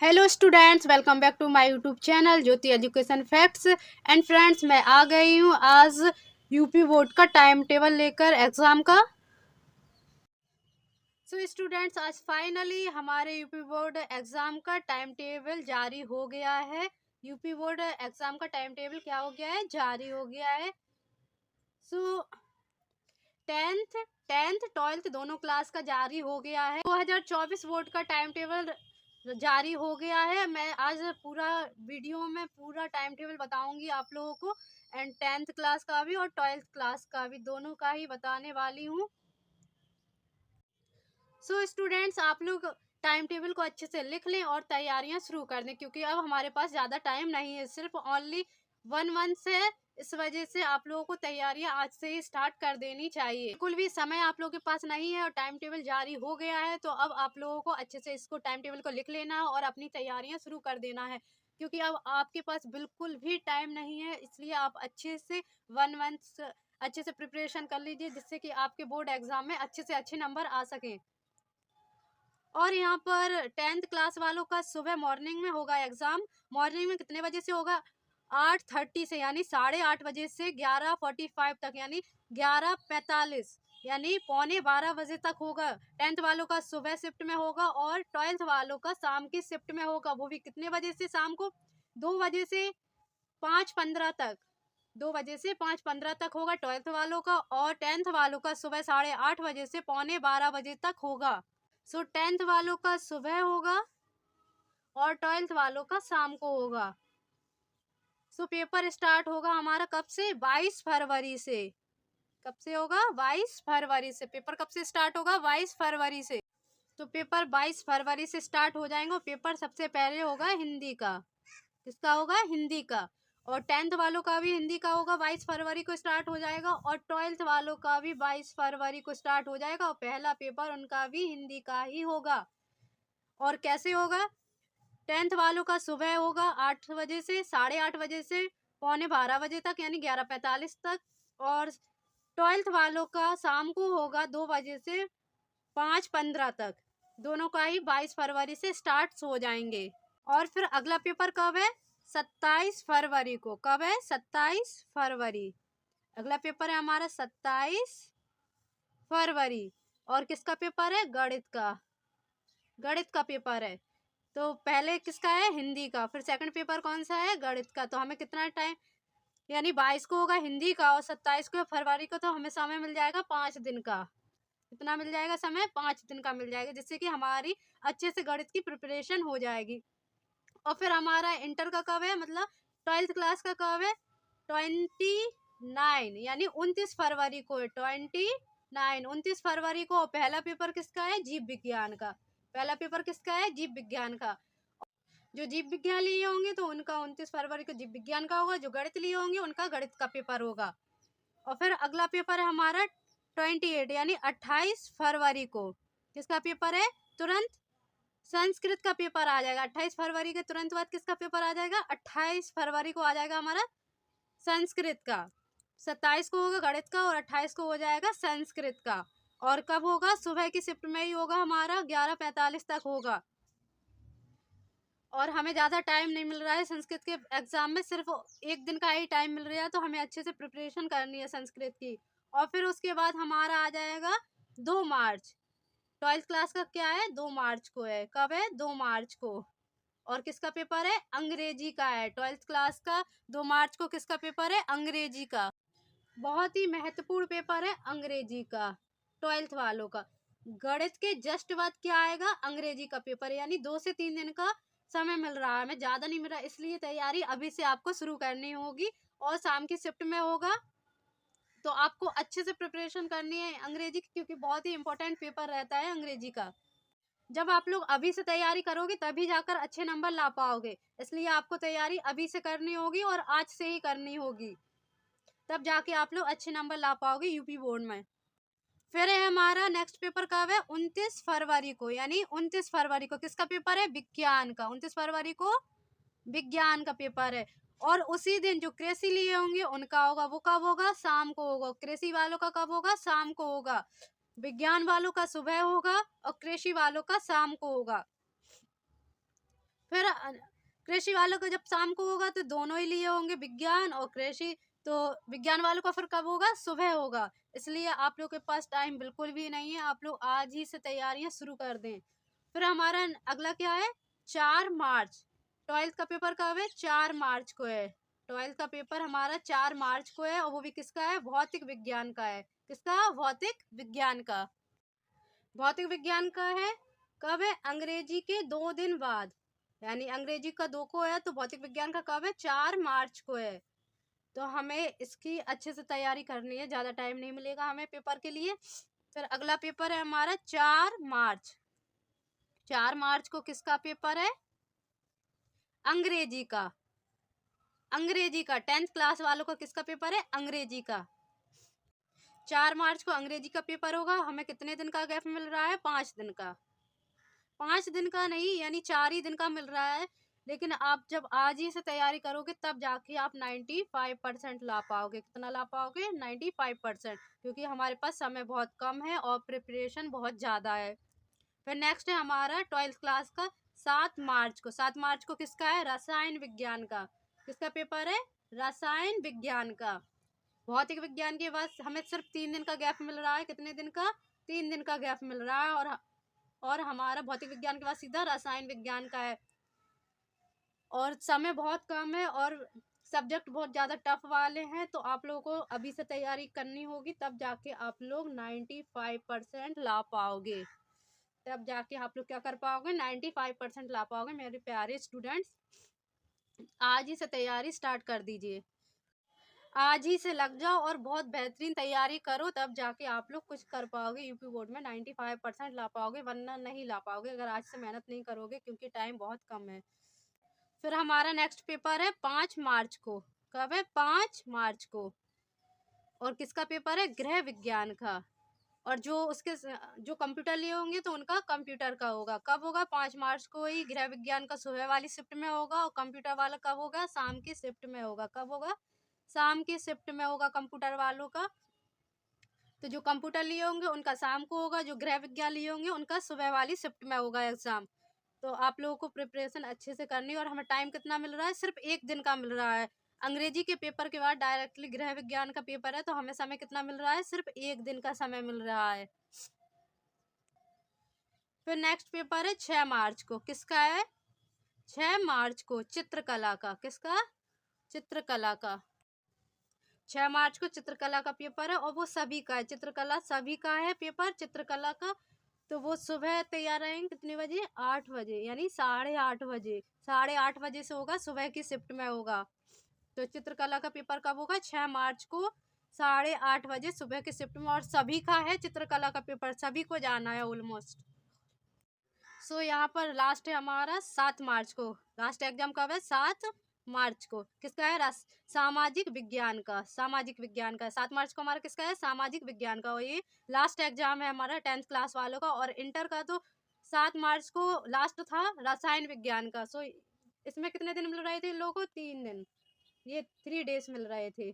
Hello students, welcome back to my YouTube channel Jyoti education facts. And friends, मैं आ गई हूँ आज यूपी बोर्ड का टाइम टेबल लेकर एग्ज़ाम का। सो स्टूडेंट्स, आज फाइनली हमारे यूपी बोर्ड एग्ज़ाम का टाइम टेबल जारी हो गया है। यूपी बोर्ड एग्ज़ाम का टाइम टेबल क्या हो गया है, जारी हो गया है। सो टेंथ टेंथ ट्वेल्थ दोनों क्लास का जारी हो गया है। 2024 बोर्ड का टाइम टेबल जारी हो गया है। मैं आज पूरा वीडियो में पूरा टाइम टेबल बताऊंगी आप लोगों को, एंड टेंथ क्लास का भी और ट्वेल्थ क्लास का भी, दोनों का ही बताने वाली हूँ। सो स्टूडेंट्स, आप लोग टाइम टेबल को अच्छे से लिख लें और तैयारियां शुरू कर दें, क्योंकि अब हमारे पास ज़्यादा टाइम नहीं है, सिर्फ ओनली 1 मंथ है। इस वजह से आप लोगों को तैयारियां आज से ही स्टार्ट कर देनी चाहिए। बिल्कुल भी समय आप लोगों के पास नहीं है और टाइम टेबल जारी हो गया है, तो अब आप लोगों को अच्छे से इसको टाइम टेबल को लिख लेना और अपनी तैयारियां शुरू कर देना है, क्योंकि अब आपके पास बिल्कुल भी टाइम नहीं है। इसलिए आप अच्छे से 1 मंथ अच्छे से प्रिपरेशन कर लीजिए, जिससे कि आपके बोर्ड एग्जाम में अच्छे से अच्छे नंबर आ सकें। और यहाँ पर टेंथ क्लास वालों का सुबह मॉर्निंग में होगा एग्जाम। मॉर्निंग में कितने बजे से होगा? 8:30 से, यानी 8:30 से 11:45 तक, यानी 11:45, यानी 11:45 तक होगा। टेंथ वालों का सुबह शिफ्ट में होगा और ट्वेल्थ वालों का शाम की शिफ्ट में होगा। वो भी कितने बजे से? शाम को 2 बजे से 5:15 तक। 2 बजे से 5:15 तक होगा ट्वेल्थ वालों का, और टेंथ वालों का सुबह 8:30 से 11:45 तक होगा। सो टेंथ वालों का सुबह होगा और ट्वेल्थ वालों का शाम को होगा। सो पेपर स्टार्ट होगा हमारा कब से? 22 फरवरी से। कब से होगा? 22 फरवरी से। पेपर कब से स्टार्ट होगा? 22 फरवरी से। तो पेपर 22 फरवरी से स्टार्ट हो जाएंगे। पेपर सबसे पहले होगा हिंदी का। किसका होगा? हिंदी का। और टेंथ वालों का भी हिंदी का होगा, 22 फरवरी को स्टार्ट हो जाएगा, और ट्वेल्थ वालों का भी 22 फरवरी को स्टार्ट हो जाएगा, और पहला पेपर उनका भी हिंदी का ही होगा। और कैसे होगा? टेंथ वालों का सुबह होगा 8 बजे से 8:30 से 11:45 तक, यानी 11:45 तक। और ट्वेल्थ वालों का शाम को होगा 2 बजे से 5:15 तक। दोनों का ही 22 फरवरी से स्टार्ट हो जाएंगे। और फिर अगला पेपर कब है? 27 फरवरी को। कब है? 27 फरवरी। अगला पेपर है हमारा 27 फरवरी। और किसका पेपर है? गणित का। गणित का पेपर है। तो पहले किसका है? हिंदी का। फिर सेकंड पेपर कौन सा है? गणित का। तो हमें कितना टाइम, यानी 22 को होगा हिंदी का और 27 को फरवरी को, तो हमें समय मिल जाएगा 5 दिन का। कितना मिल जाएगा समय? 5 दिन का मिल जाएगा, जिससे कि हमारी अच्छे से गणित की प्रिपरेशन हो जाएगी। और फिर हमारा इंटर का कब है, मतलब ट्वेल्थ क्लास का कब है? 29, यानी 29 फरवरी को है। 29 को पहला पेपर किसका है? जीव विज्ञान का। पहला पेपर किसका है? जीव विज्ञान का। जो जीव विज्ञान लिए होंगे तो उनका 29 फरवरी को जीव विज्ञान का होगा। जो गणित लिए होंगे उनका गणित का पेपर होगा। और फिर अगला पेपर है हमारा 28, यानी 28 फरवरी को। किसका पेपर है? तुरंत संस्कृत का पेपर आ जाएगा। 28 फरवरी के तुरंत बाद किसका पेपर आ जाएगा? 28 फरवरी को आ जाएगा हमारा संस्कृत का। 27 को होगा गणित का और 28 को हो जाएगा संस्कृत का। और कब होगा? सुबह की शिफ्ट में ही होगा हमारा, 11:45 तक होगा। और हमें ज़्यादा टाइम नहीं मिल रहा है संस्कृत के एग्जाम में, सिर्फ एक दिन का ही टाइम मिल रहा है, तो हमें अच्छे से प्रिपरेशन करनी है संस्कृत की। और फिर उसके बाद हमारा आ जाएगा 2 मार्च। ट्वेल्थ क्लास का क्या है? 2 मार्च को है। कब है? 2 मार्च को। और किसका पेपर है? अंग्रेजी का है। ट्वेल्थ क्लास का 2 मार्च को किसका पेपर है? अंग्रेजी का। बहुत ही महत्वपूर्ण पेपर है अंग्रेजी का, ट्वेल्थ वालों का। गणित के जस्ट बाद क्या आएगा? अंग्रेजी का पेपर, यानी 2 से 3 दिन का समय मिल रहा है, हमें ज्यादा नहीं मिल रहा, इसलिए तैयारी अभी से आपको शुरू करनी होगी। और शाम की शिफ्ट में होगा, तो आपको अच्छे से प्रिपरेशन करनी है अंग्रेजी की, क्योंकि बहुत ही इंपॉर्टेंट पेपर रहता है अंग्रेजी का। जब आप लोग अभी से तैयारी करोगे तभी जाकर अच्छे नंबर ला पाओगे, इसलिए आपको तैयारी अभी से करनी होगी और आज से ही करनी होगी, तब जाके आप लोग अच्छे नंबर ला पाओगे यूपी बोर्ड में। फिर है हमारा नेक्स्ट पेपर कब है? 29 फरवरी को, यानी 29 फरवरी को किसका पेपर है? विज्ञान का। 29 फरवरी को विज्ञान का पेपर है। और उसी दिन जो कृषि लिए होंगे उनका होगा, वो कब होगा? शाम को होगा। कृषि वालों का कब होगा? शाम को होगा। विज्ञान वालों का सुबह होगा और कृषि वालों का शाम को होगा। फिर कृषि वालों का जब शाम को होगा तो दोनों ही लिए होंगे, विज्ञान और कृषि। तो विज्ञान वालों का फिर कब होगा? सुबह होगा। इसलिए आप लोग के पास टाइम बिल्कुल भी नहीं है, आप लोग आज ही से तैयारियां शुरू कर दें। फिर हमारा अगला क्या है? 4 मार्च। 12th का पेपर कब है? 4 मार्च को है। 12th का पेपर हमारा 4 मार्च को है और वो भी किसका है? भौतिक विज्ञान का है। किसका? भौतिक विज्ञान का। भौतिक विज्ञान का है कब है? अंग्रेजी के 2 दिन बाद, यानी अंग्रेजी का 2 को है तो भौतिक विज्ञान का कब है? 4 मार्च को है। तो हमें इसकी अच्छे से तैयारी करनी है, ज़्यादा टाइम नहीं मिलेगा हमें पेपर के लिए। फिर अगला पेपर है हमारा 4 मार्च। 4 मार्च को किसका पेपर है? अंग्रेजी का। अंग्रेजी का 10th क्लास वालों का किसका पेपर है? अंग्रेजी का। 4 मार्च को अंग्रेजी का पेपर होगा। हमें कितने दिन का गैप मिल रहा है? 5 दिन का। 5 दिन का नहीं, यानी 4 ही दिन का मिल रहा है। लेकिन आप जब आज ही से तैयारी करोगे तब जाके आप 95% ला पाओगे। कितना ला पाओगे? 95%, क्योंकि हमारे पास समय बहुत कम है और प्रिपरेशन बहुत ज़्यादा है। फिर नेक्स्ट है हमारा 12th क्लास का 7 मार्च को। 7 मार्च को किसका है? रसायन विज्ञान का। किसका पेपर है? रसायन विज्ञान का। भौतिक विज्ञान के बाद हमें सिर्फ 3 दिन का गैप मिल रहा है। कितने दिन का? 3 दिन का गैप मिल रहा है। और हमारा भौतिक विज्ञान के बाद सीधा रसायन विज्ञान का है और समय बहुत कम है और सब्जेक्ट बहुत ज़्यादा टफ वाले हैं। तो आप लोगों को अभी से तैयारी करनी होगी, तब जाके आप लोग 95% ला पाओगे। तब जाके आप लोग क्या कर पाओगे? 95% ला पाओगे। मेरे प्यारे स्टूडेंट्स, आज ही से तैयारी स्टार्ट कर दीजिए। आज ही से लग जाओ और बहुत बेहतरीन तैयारी करो, तब जाके आप लोग कुछ कर पाओगे। यूपी बोर्ड में 95% ला पाओगे, वरना नहीं ला पाओगे अगर आज से मेहनत नहीं करोगे, क्योंकि टाइम बहुत कम है। फिर हमारा नेक्स्ट पेपर है 5 मार्च को। कब है? 5 मार्च को। और किसका पेपर है? गृह विज्ञान का। और जो कंप्यूटर लिए होंगे तो उनका कंप्यूटर का होगा। कब होगा? 5 मार्च को ही गृह विज्ञान का सुबह वाली शिफ्ट में होगा और कंप्यूटर वाला कब होगा? शाम की शिफ्ट में होगा। कब होगा? शाम की शिफ्ट में होगा कंप्यूटर वालों का। तो जो कंप्यूटर लिए होंगे उनका शाम को होगा, जो गृह विज्ञान लिए होंगे उनका सुबह वाली शिफ्ट में होगा एग्जाम। तो आप लोगों को प्रिपरेशन अच्छे से करनी है। और हमें टाइम कितना मिल रहा है? सिर्फ 1 दिन का मिल रहा है। अंग्रेजी के पेपर के बाद डायरेक्टली गृह विज्ञान का पेपर है, तो हमें समय कितना मिल रहा है? सिर्फ 1 दिन का समय मिल रहा है। फिर नेक्स्ट पेपर है 6 मार्च को। किसका है? 6 मार्च को चित्रकला का। किसका? चित्रकला का। 6 मार्च को चित्रकला का पेपर है और वो सभी का है। चित्रकला सभी का है पेपर चित्रकला का। तो वो सुबह तैयार रहेंगे कितने बजे? 8 बजे, यानी 8:30 बजे। 8:30 बजे से होगा, सुबह की शिफ्ट में होगा। तो चित्रकला का पेपर कब होगा? 6 मार्च को 8:30 बजे सुबह की शिफ्ट में। और सभी का है चित्रकला का पेपर, सभी को जाना है ऑलमोस्ट। सो यहाँ पर लास्ट है हमारा 7 मार्च को। लास्ट एग्जाम कब है? 7 मार्च को। किसका है? सामाजिक विज्ञान का। सामाजिक विज्ञान का 7 मार्च को हमारा किसका है? सामाजिक विज्ञान का। और ये लास्ट एग्जाम है हमारा 10th क्लास वालों का। और इंटर का तो 7 मार्च को लास्ट था रसायन विज्ञान का। सो इसमें कितने दिन मिल रहे थे इन लोगों को? 3 दिन। ये 3 डेज मिल रहे थे।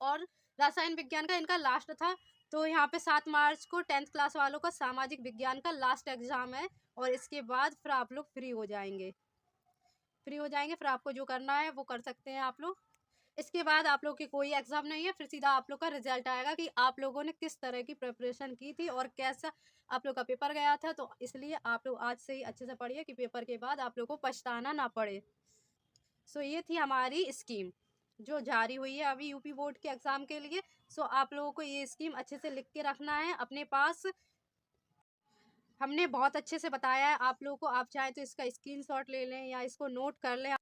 और रसायन विज्ञान का इनका लास्ट था। तो यहाँ पे 7 मार्च को 10th क्लास वालों का सामाजिक विज्ञान का लास्ट एग्जाम है। और इसके बाद फिर आप लोग फ्री हो जाएंगे। फिर आपको जो करना है वो कर सकते हैं आप लोग। इसके बाद आप लोग की कोई एग्जाम नहीं है, फिर सीधा आप लोग का रिजल्ट आएगा कि आप लोगों ने किस तरह की प्रिपरेशन की थी और कैसा आप लोग का पेपर गया था। तो इसलिए आप लोग आज से ही अच्छे से पढ़िए कि पेपर के बाद आप लोग को पछताना ना पड़े। सो ये थी हमारी स्कीम जो जारी हुई है अभी यूपी बोर्ड के एग्जाम के लिए। सो आप लोगों को ये स्कीम अच्छे से लिख के रखना है अपने पास। हमने बहुत अच्छे से बताया है आप लोगों को। आप चाहे तो इसका स्क्रीनशॉट ले लें या इसको नोट कर लें।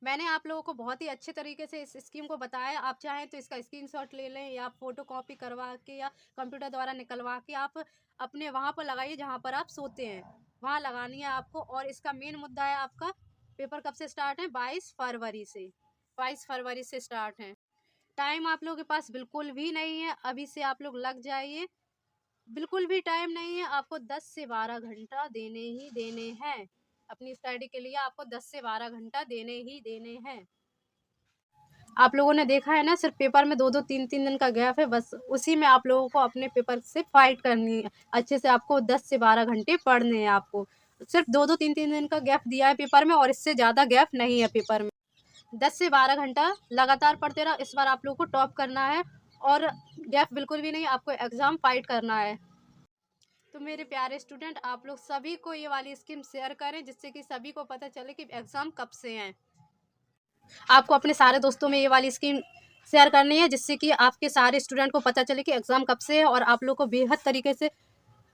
मैंने आप लोगों को बहुत ही अच्छे तरीके से इस स्कीम को बताया। आप चाहें तो इसका स्क्रीनशॉट ले लें या फोटो कॉपी करवा के या कंप्यूटर द्वारा निकलवा के आप अपने वहाँ पर लगाइए जहाँ पर आप सोते हैं, वहाँ लगानी है आपको। और इसका मेन मुद्दा है आपका पेपर कब से स्टार्ट है? 22 फरवरी से। 22 फरवरी से स्टार्ट है। टाइम आप लोगों के पास बिल्कुल भी नहीं है, अभी से आप लोग लग जाइए। बिल्कुल भी टाइम नहीं है, आपको 10 से 12 घंटा देने ही देने हैं। अपनी स्टडी के लिए आपको 10 से 12 घंटा देने ही देने हैं। आप लोगों ने देखा है ना, सिर्फ पेपर में 2-2 3-3 दिन का गैप है, बस उसी में आप लोगों को अपने पेपर से फाइट करनी है। अच्छे से आपको 10 से 12 घंटे पढ़ने हैं आपको। सिर्फ 2-2 3-3 दिन का गैप दिया है पेपर में, और इससे ज़्यादा गैप नहीं है पेपर में। 10 से 12 घंटा लगातार पढ़ते रहो। इस बार आप लोगों को टॉप करना है और गैप बिल्कुल भी नहीं, आपको एग्ज़ाम फाइट करना है। तो मेरे प्यारे स्टूडेंट, आप लोग सभी को ये वाली स्कीम शेयर करें, जिससे कि सभी को पता चले कि एग्ज़ाम कब से हैं। आपको अपने सारे दोस्तों में ये वाली स्कीम शेयर करनी है, जिससे कि आपके सारे स्टूडेंट को पता चले कि एग्ज़ाम कब से है, और आप लोग को बेहद तरीके से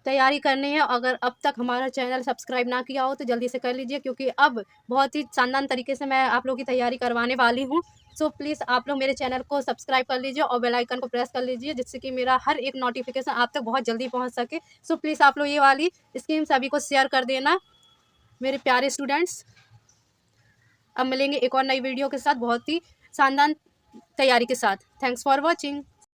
तैयारी करनी है। अगर अब तक हमारा चैनल सब्सक्राइब ना किया हो तो जल्दी से कर लीजिए, क्योंकि अब बहुत ही शानदार तरीके से मैं आप लोगों की तैयारी करवाने वाली हूँ। सो प्लीज़ आप लोग मेरे चैनल को सब्सक्राइब कर लीजिए और बेल आइकन को प्रेस कर लीजिए, जिससे कि मेरा हर एक नोटिफिकेशन आप तक बहुत जल्दी पहुँच सके। सो प्लीज़ आप लोग ये वाली स्कीम सभी को शेयर कर देना मेरे प्यारे स्टूडेंट्स। अब मिलेंगे एक और नई वीडियो के साथ, बहुत ही शानदार तैयारी के साथ। Thanks for watching.